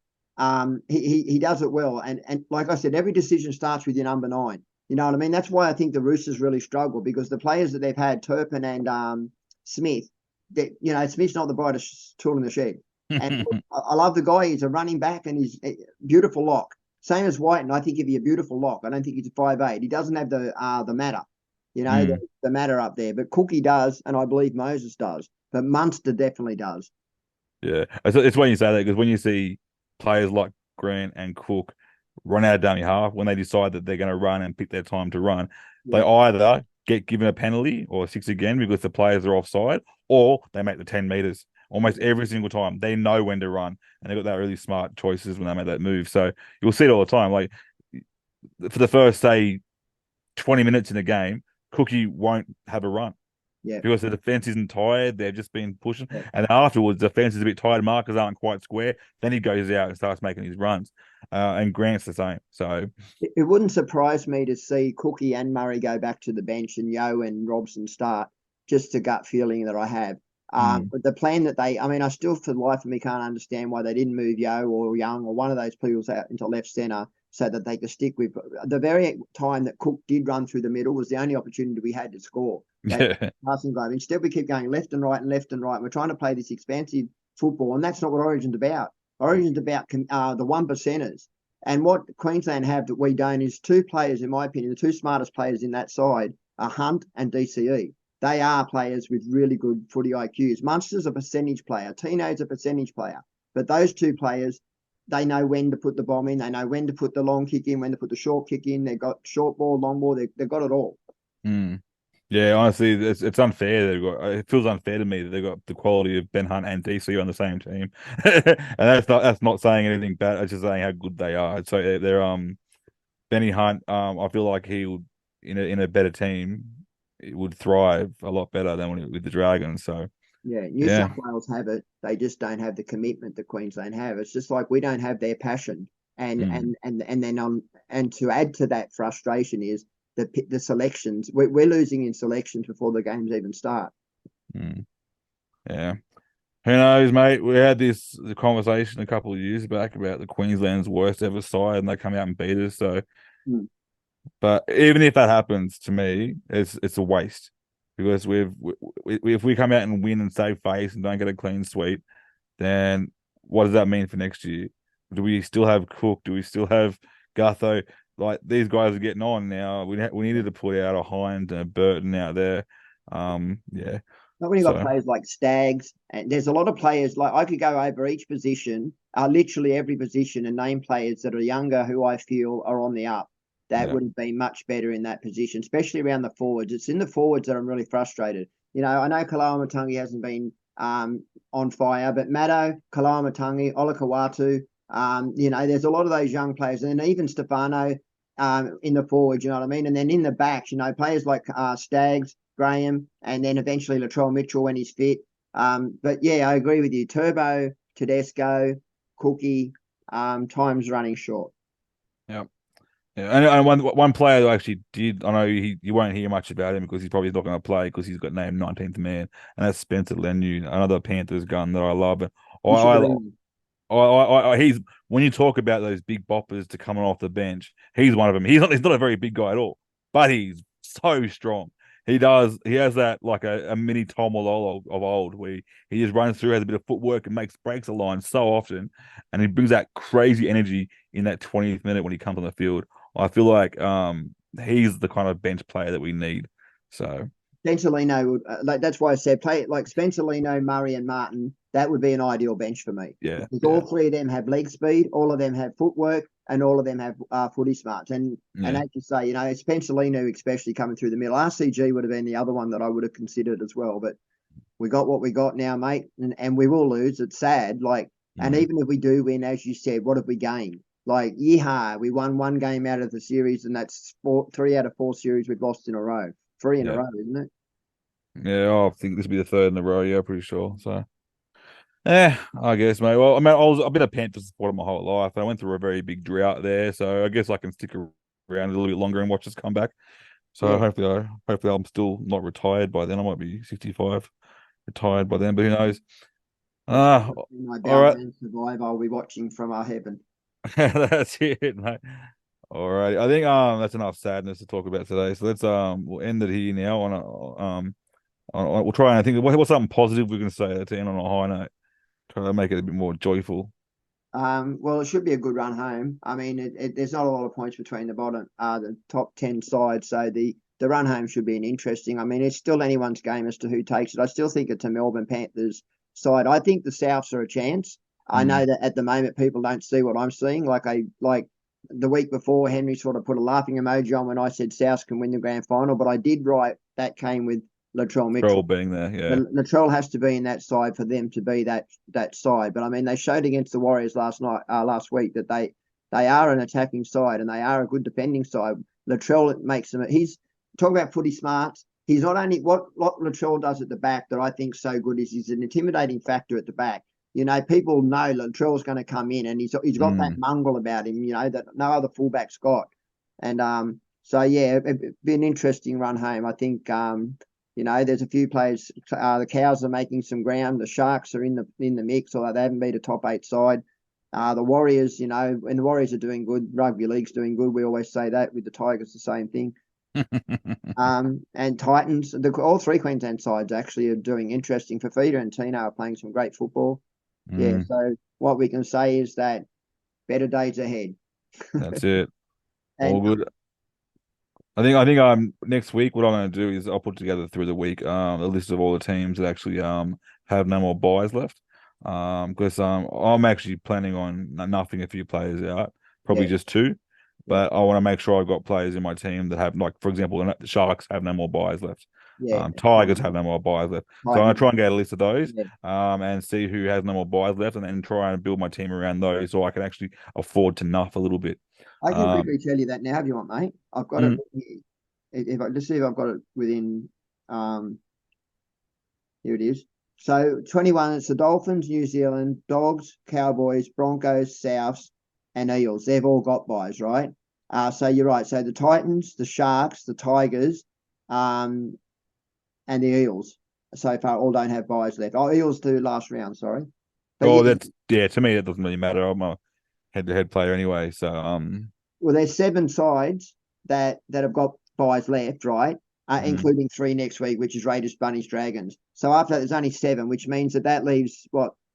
he does it well. And like I said, every decision starts with your number 9. You know what I mean? That's why I think the Roosters really struggle because the players that they've had, Turpin and Smith, Smith's not the brightest tool in the shed. And I love the guy. He's a running back and he's a beautiful lock. Same as Whiten. I think he'd be a beautiful lock. I don't think he's a 5'8". He doesn't have the matter, the matter up there. But Cookie does, and I believe Moses does. But Munster definitely does. Yeah, it's when you say that because when you see players like Grant and Cook run out of dummy half, when they decide that they're going to run and pick their time to run, they either get given a penalty or 6 again because the players are offside, or they make the 10 meters. Almost every single time they know when to run, and they've got that really smart choices when they make that move. So you'll see it all the time. Like for the first, say, 20 minutes in a game, Cookie won't have a run. Yeah. Because the defense isn't tired, they've just been pushing. Yeah. And afterwards, the defense is a bit tired, markers aren't quite square. Then he goes out and starts making his runs. And Grant's the same. So it wouldn't surprise me to see Cookie and Murray go back to the bench and Yo and Robson start, just a gut feeling that I have. But the plan that I still for the life of me can't understand why they didn't move Yo or Young or one of those people out into left centre so that they could stick with. The very time that Cook did run through the middle was the only opportunity we had to score. Passing game. Instead, we keep going left and right and left and right. We're trying to play this expansive football, and that's not what Origin's about. Origin's about the 1%ers. And what Queensland have that we don't is 2 players, in my opinion, the 2 smartest players in that side are Hunt and DCE. They are players with really good footy IQs. Munster's a percentage player. Tino's a percentage player. But those 2 players, they know when to put the bomb in. They know when to put the long kick in, when to put the short kick in. They've got short ball, long ball. They've got it all. Yeah, honestly, it's unfair. It feels unfair to me that they've got the quality of Ben Hunt and DC on the same team. And that's not saying anything bad. It's just saying how good they are. So they're Benny Hunt. I feel like he would in a better team. It would thrive a lot better than with the Dragons. So New South Wales have it. They just don't have the commitment that Queensland have. It's just like we don't have their passion, and then to add to that frustration is the selections. We're losing in selections before the games even start. Yeah, who knows, mate? We had the conversation a couple of years back about the Queensland's worst ever side, and they come out and beat us. So. But even if that happens, to me, it's a waste because if we come out and win and save face and don't get a clean sweep, then what does that mean for next year? Do we still have Cook? Do we still have Gutho? Like these guys are getting on now. We needed to put out a Hind and a Burton out there. Yeah. Not when you've got players like Staggs, and there's a lot of players. Like I could go over each position, literally every position, and name players that are younger who I feel are on the up. That would have been much better in that position, especially around the forwards. It's in the forwards that I'm really frustrated. I know Kalamatangi hasn't been on fire, but Maddo, Kalamatangi, Olakawatu, There's a lot of those young players, and even Stefano in the forward, you know what I mean? And then in the backs, players like Staggs, Graham, and then eventually Latrell Mitchell when he's fit. But yeah, I agree with you. Turbo, Tedesco, Cookie, time's running short. Yeah. Yeah, and one player who actually did, I know you won't hear much about him because he's probably not going to play because he's got named 19th man, and that's Spencer Lenu, another Panthers gun that I love. And he's when you talk about those big boppers to coming off the bench, he's one of them. He's not a very big guy at all, but he's so strong. He has that like a mini Tom Malolo of old, where he just runs through, has a bit of footwork, and makes breaks a line so often, and he brings that crazy energy in that 20th minute when he comes on the field. I feel like he's the kind of bench player that we need. So Spencer Leno would that's why I said play like Spencer Leno, Murray, and Martin. That would be an ideal bench for me. Yeah, because all three of them have leg speed, all of them have footwork, and all of them have footy smarts. And as you say, Spencer Leno, especially coming through the middle. RCG would have been the other one that I would have considered as well. But we got what we got now, mate, and we will lose. It's sad. And even if we do win, as you said, what have we gained? Like, yeehaw, we won one game out of the series, and that's 3 out of 4 series we've lost in a row. 3 in a row, isn't it? Yeah, I think this will be the 3rd in a row. Yeah, pretty sure. So, I guess, mate. Well, I mean, I've been a Panthers supporter my whole life. I went through a very big drought there, so I guess I can stick around a little bit longer and watch us come back. So hopefully I'm still not retired by then. I might be 65, retired by then, but who knows? My all right. Survive. I'll be watching from our heaven. That's it, mate. All right. I think that's enough sadness to talk about today. So let's we'll end it here now we'll try and I think what's something positive we can say to end on a high note. Try to make it a bit more joyful. Well, it should be a good run home. I mean, there's not a lot of points between the top 10 sides, so the run home should be an interesting. I mean, it's still anyone's game as to who takes it. I still think it's a Melbourne Panthers side. I think the Souths are a chance. I know that at the moment people don't see what I'm seeing. Like the week before, Henry sort of put a laughing emoji on when I said Souths can win the grand final, but I did write that came with Latrell Mitchell. Latrell being there, yeah. Latrell has to be in that side for them to be that side. But I mean, they showed against the Warriors last week that they are an attacking side and they are a good defending side. Latrell makes them. He's talking about footy smarts. He's not only what Latrell does at the back that I think so good is he's an intimidating factor at the back. People know Latrell's going to come in and he's got that mongrel about him, that no other fullback's got. And so yeah, it'd be an interesting run home. I think there's a few players. The Cows are making some ground. The Sharks are in the mix, although they haven't beat a top 8 side. The Warriors, and the Warriors are doing good. Rugby league's doing good. We always say that. With the Tigers, the same thing. And Titans, all 3 Queensland sides actually are doing interesting. Fafita and Tino are playing some great football. Yeah, so what we can say is that better days ahead. That's it. All good. I think next week what I'm going to do is I'll put together through the week a list of all the teams that actually have no more buys left. Because I'm actually planning on nothing a few players out, probably just 2. But I want to make sure I've got players in my team that have, like, for example, the Sharks have no more buys left. Tigers have no more buys left. So I'm going to try and get a list of those and see who has no more buys left and then try and build my team around those so I can actually afford to nuff a little bit. I can quickly tell you that now if you want, mate. I've got it. Let's see if I've got it within. Here it is. So 21, it's the Dolphins, New Zealand, Dogs, Cowboys, Broncos, Souths, and Eels. They've all got buys, right? So you're right. So the Titans, the Sharks, the Tigers, and the Eels so far all don't have buys left. Oh, Eels do last round, sorry. But to me, it doesn't really matter. I'm a head-to-head player anyway. So well, there's 7 sides that have got buys left, right? Including 3 next week, which is Raiders, Bunnies, Dragons. So after that, there's only 7, which means that leaves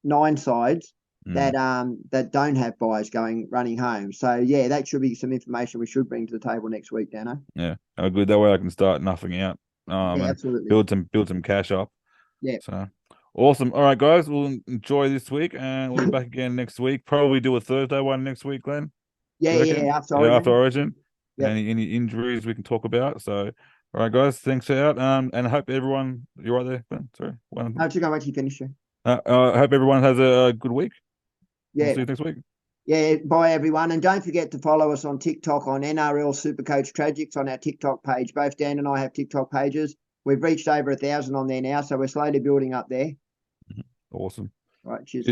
9 sides that don't have buys running home. So yeah, that should be some information we should bring to the table next week, Dano. Yeah, good. That way I can start nothing out. Absolutely. Build some cash up. Yeah. So awesome. All right, guys, we'll enjoy this week and we'll be back again next week. Probably do a Thursday one next week, Glenn. After Origin. After Origin. Yep. Any injuries we can talk about. So all right, guys, thanks out. And I hope everyone you're right there, Glenn. Sorry. No, just go wait till you finish. I hope everyone has a good week. Yeah. We'll see you next week. Yeah, bye everyone. And don't forget to follow us on TikTok on NRL Supercoach Tragics on our TikTok page. Both Dan and I have TikTok pages. We've reached over 1,000 on there now, so we're slowly building up there. Awesome. Right, cheers.